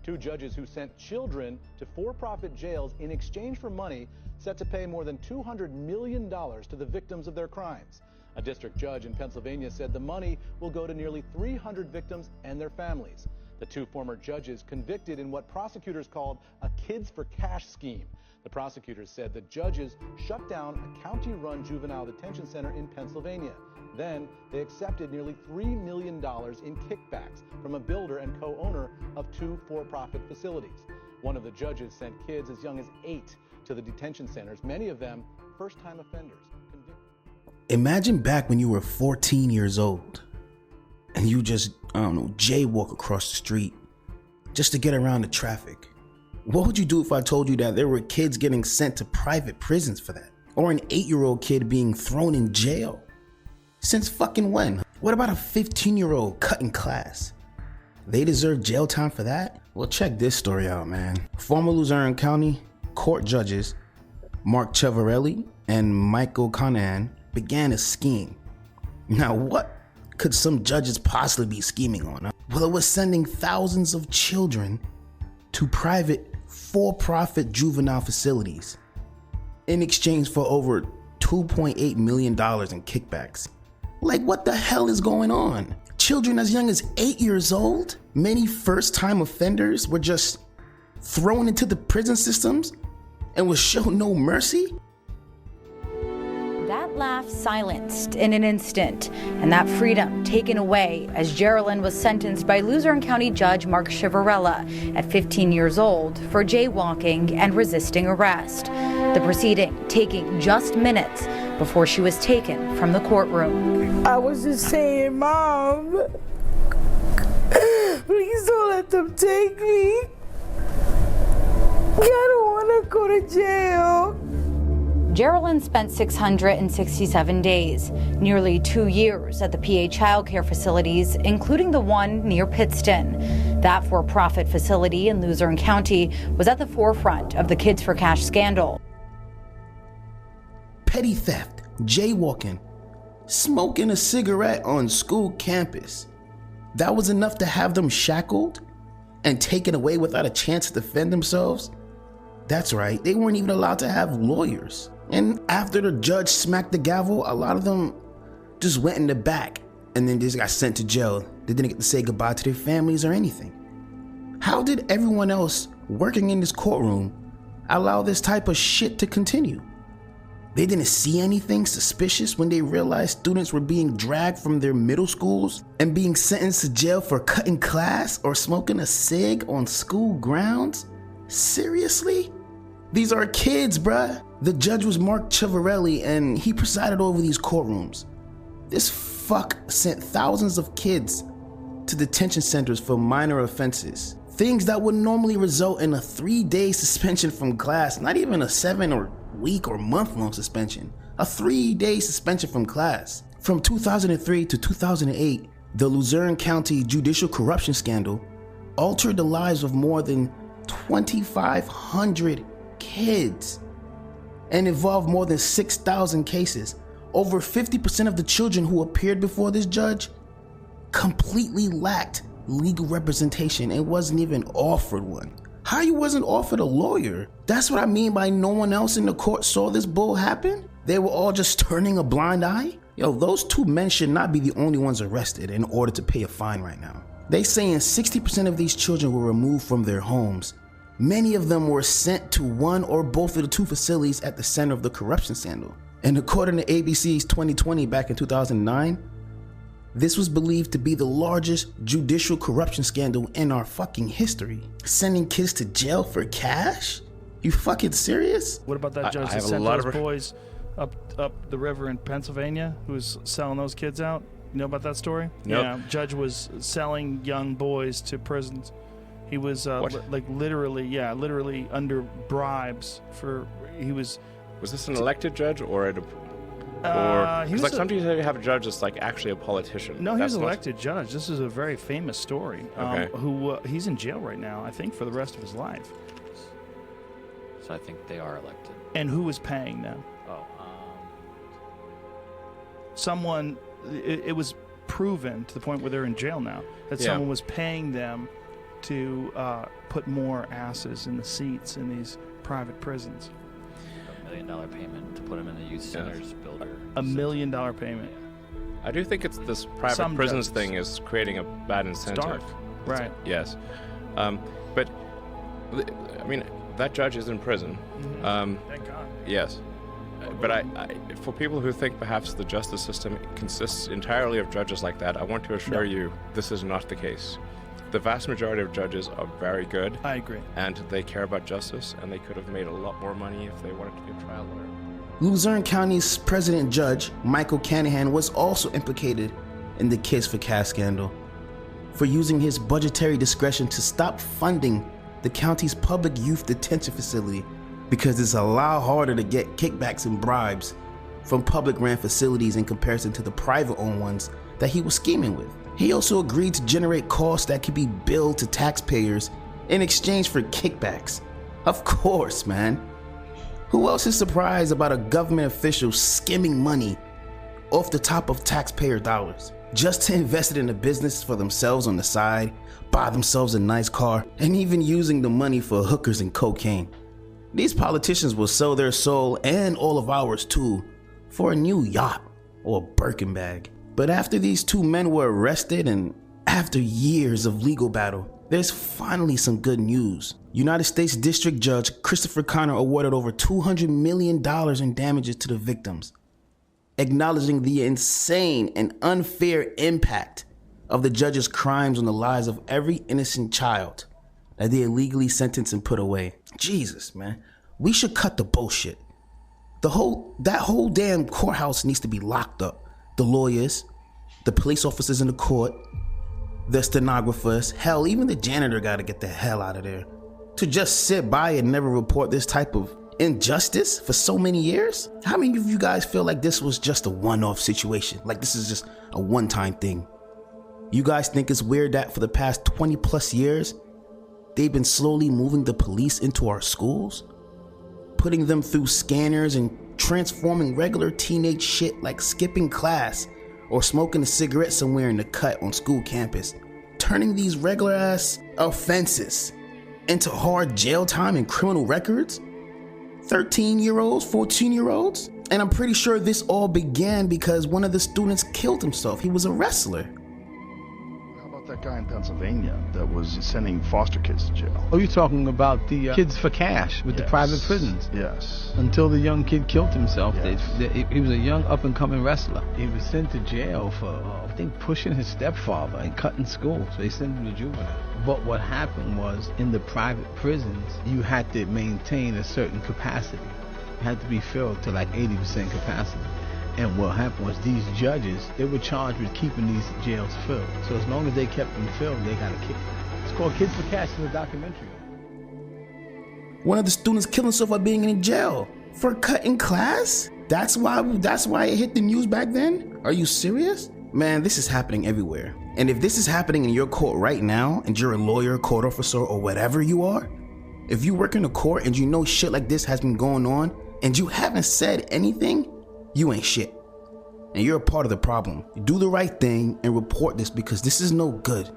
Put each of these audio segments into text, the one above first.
Two judges who sent children to for-profit jails in exchange for money set to pay more than $200 million to the victims of their crimes. A district judge in Pennsylvania said the money will go to nearly 300 victims and their families. The two former judges convicted in what prosecutors called a kids for cash scheme. The prosecutors said the judges shut down a county-run juvenile detention center in Pennsylvania. Then they accepted nearly $3 million in kickbacks from a builder and co-owner of two for-profit facilities. One of the judges sent kids as young as 8 to the detention centers, many of them first-time offenders. Imagine back when you were 14 years old and you just, jaywalk across the street just to get around the traffic. What would you do if I told you that there were kids getting sent to private prisons for that? Or an 8-year-old kid being thrown in jail? Since fucking when? What about a 15-year-old cutting class? They deserve jail time for that? Well, check this story out, man. Former Luzerne County court judges Mark Ciavarella and Mikael Conahan began a scheme. Now, what could some judges possibly be scheming on? Well, it was sending thousands of children to private for-profit juvenile facilities in exchange for over $2.8 million in kickbacks. Like, what the hell is going on? Children as young as 8 years old? Many first-time offenders were just thrown into the prison systems and was shown no mercy? That laugh silenced in an instant, and that freedom taken away as Geraldine was sentenced by Luzerne County Judge Mark Ciavarella at 15 years old for jaywalking and resisting arrest. The proceeding taking just minutes before she was taken from the courtroom. I was just saying, Mom, please don't let them take me. I don't want to go to jail. Geraldine spent 667 days, nearly 2 years at the PA child care facilities, including the one near Pittston. That for-profit facility in Luzerne County was at the forefront of the Kids for Cash scandal. Petty theft, jaywalking, smoking a cigarette on school campus. That was enough to have them shackled and taken away without a chance to defend themselves? That's right, they weren't even allowed to have lawyers. And after the judge smacked the gavel, a lot of them just went in the back and then just got sent to jail. They didn't get to say goodbye to their families or anything. How did everyone else working in this courtroom allow this type of shit to continue? They didn't see anything suspicious when they realized students were being dragged from their middle schools and being sentenced to jail for cutting class or smoking a cig on school grounds? Seriously? These are kids, bruh. The judge was Mark Ciavarella and he presided over these courtrooms. This fuck sent thousands of kids to detention centers for minor offenses. Things that would normally result in a 3-day suspension from class, not even a 7 or week or month-long suspension, a 3-day suspension from class. From 2003 to 2008, the Luzerne County Judicial corruption scandal altered the lives of more than 2,500 kids and involved more than 6,000 cases. Over 50% of the children who appeared before this judge completely lacked legal representation and wasn't even offered one. How you wasn't offered a lawyer? That's what I mean by no one else in the court saw this bull happen? They were all just turning a blind eye? Yo, those two men should not be the only ones arrested in order to pay a fine right now. They saying 60% of these children were removed from their homes. Many of them were sent to one or both of the two facilities at the center of the corruption scandal. And according to ABC's 2020 back in 2009, this was believed to be the largest judicial corruption scandal in our fucking history. Sending kids to jail for cash? You fucking serious? What about that judge that sent those boys up the river in Pennsylvania who was selling those kids out? You know about that story? Nope. Yeah, judge was selling young boys to prisons. He was literally under bribes for. Was this an elected judge or like sometimes you have a judge that's like actually a politician? No, he was an elected judge. This is a very famous story. Okay. He's in jail right now, I think, for the rest of his life. So I think they are elected. And who was paying them? Someone. It was proven to the point where they're in jail now that someone was paying them to put more asses in the seats in these private prisons. $1 million payment to put them in the youth centers, builder. $1 million payment. I do think it's this private prisons thing is creating a bad incentive. Stark. Right. Yes. But, I mean, that judge is in prison. Thank God. Yes. But I, for people who think perhaps the justice system consists entirely of judges like that, I want to assure you this is not the case. The vast majority of judges are very good. I agree. And they care about justice, and they could have made a lot more money if they wanted to be a trial lawyer. Luzerne County's president judge, Michael Conahan, was also implicated in the Kids for Cash scandal for using his budgetary discretion to stop funding the county's public youth detention facility because it's a lot harder to get kickbacks and bribes from public ran facilities in comparison to the private owned ones that he was scheming with. He also agreed to generate costs that could be billed to taxpayers in exchange for kickbacks. Of course, man. Who else is surprised about a government official skimming money off the top of taxpayer dollars just to invest it in a business for themselves on the side, buy themselves a nice car, and even using the money for hookers and cocaine? These politicians will sell their soul and all of ours too for a new yacht or a Birkin bag. But after these two men were arrested and after years of legal battle, there's finally some good news. United States District Judge Christopher Connor awarded over $200 million in damages to the victims, acknowledging the insane and unfair impact of the judge's crimes on the lives of every innocent child that they illegally sentenced and put away. Jesus, man. We should cut the bullshit. That whole damn courthouse needs to be locked up. The lawyers, the police officers in the court, the stenographers, hell, even the janitor gotta get the hell out of there. To just sit by and never report this type of injustice for so many years? How many of you guys feel like this was just a one-off situation? Like this is just a one-time thing? You guys think it's weird that for the past 20 plus years, they've been slowly moving the police into our schools? Putting them through scanners and transforming regular teenage shit like skipping class or smoking a cigarette somewhere in the cut on school campus, turning these regular ass offenses into hard jail time and criminal records? 13-year-olds, 14-year-olds? And I'm pretty sure this all began because one of the students killed himself. He was a wrestler. That guy in Pennsylvania that was sending foster kids to jail. Oh, you're talking about the Kids for Cash with the private prisons? Yes. Until the young kid killed himself. Yes. He was a young up-and-coming wrestler. He was sent to jail for, I think, pushing his stepfather and cutting school. So they sent him to juvenile. But what happened was, in the private prisons, you had to maintain a certain capacity. It had to be filled to like 80% capacity. And what happened was these judges, they were charged with keeping these jails filled. So as long as they kept them filled, they got a kick. It's called Kids for Cash in the documentary. One of the students killed himself by being in jail for cutting class? That's why it hit the news back then? Are you serious? Man, this is happening everywhere. And if this is happening in your court right now, and you're a lawyer, court officer, or whatever you are, if you work in a court and you know shit like this has been going on, and you haven't said anything, you ain't shit. And you're a part of the problem. Do the right thing and report this because this is no good.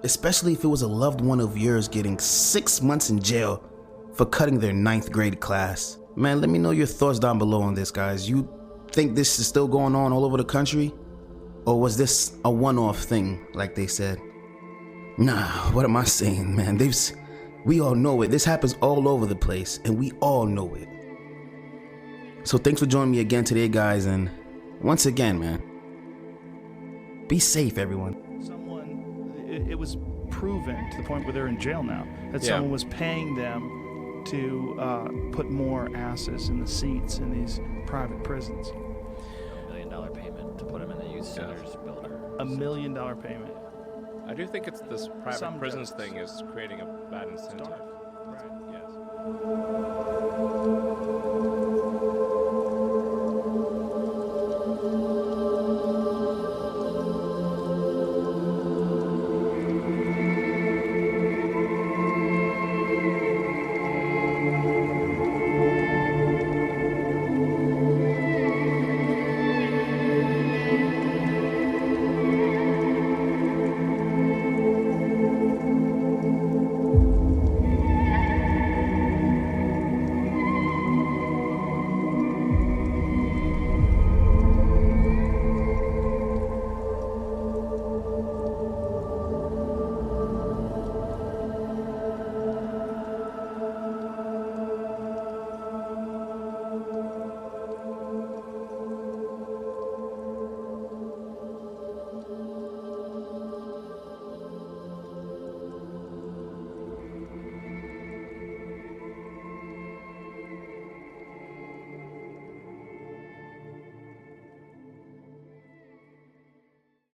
Especially if it was a loved one of yours getting 6 months in jail for cutting their 9th grade class. Man, let me know your thoughts down below on this, guys. You think this is still going on all over the country? Or was this a one-off thing, like they said? Nah, what am I saying, man? We all know it. This happens all over the place, and we all know it. So thanks for joining me again today, guys, and once again, man, be safe, everyone. It was proven to the point where they're in jail now that someone was paying them to put more asses in the seats in these private prisons. $1 million payment to put them in the youth centers, builder. $1 million payment. I do think it's this private prisons thing is creating a bad incentive. Right. Yes.